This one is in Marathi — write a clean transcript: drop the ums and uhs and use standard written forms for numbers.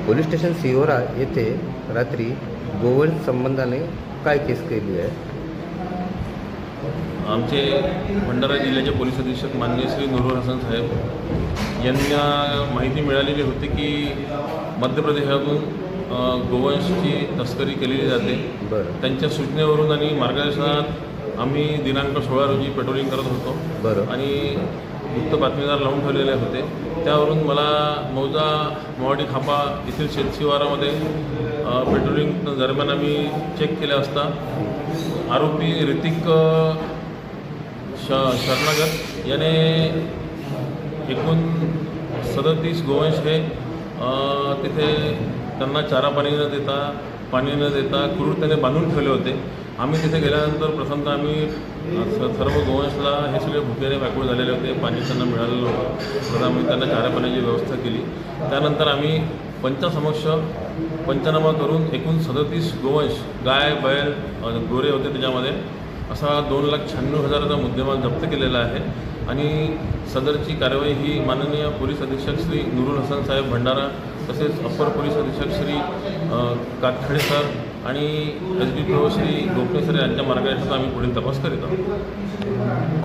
पोलीस स्टेशन सिहोरा येथे रात्री गोवंश संबंधाने काय केस केली आहे? आमचे भंडारा जिल्ह्याचे पोलीस अधीक्षक माननीय श्री नूरुल हसन साहेब यांना माहिती मिळालेली होती की मध्य प्रदेशातून गोवंशची तस्करी केलेली जाते। त्यांच्या सूचनेवरून आणि मार्गदर्शनात आम्ही दिनांक 16 रोजी पेट्रोलिंग करत होतो आणि गुप्त बातमीदार लावून ठेवलेले होते। त्यावरून मला मौजा मोवाडी खापा येथील शेतशिवारामध्ये पेट्रोलिंग दरम्यान आम्ही चेक केले असता आरोपी ऋतिक शरणागत याने एकूण 37 गोवंश हे तिथे त्यांना चारा पाणी न देता क्रूरतेने बांधून ठेवले होते। आम्ही तिथे गेल्यानंतर प्रथमतः आम्ही सर्व गोवंशला हे सगळे भुकेने व्याकुळ झालेले होते, पाणी त्यांना मिळालेलं होतं, तर आम्ही त्यांना चारा पाण्याची व्यवस्था केली। त्यानंतर आम्ही पंचासमक्ष पंचनामा करून एकूण 37 गोवंश गाय बैल गोरे होते, त्याच्यामध्ये असा 2,96,000चा मुद्देमाल जप्त केलेला आहे आणि सदरची कार्यवाही ही माननीय पोलीस अधीक्षक श्री नूरुल हसन साहेब भंडारा तसेच अप्पर पोलीस अधीक्षक श्री कातखडे सर आणि SDPO श्री गोपने सर यांच्या मार्गदर्शनात आम्ही पुढील तपास करीत आहोत।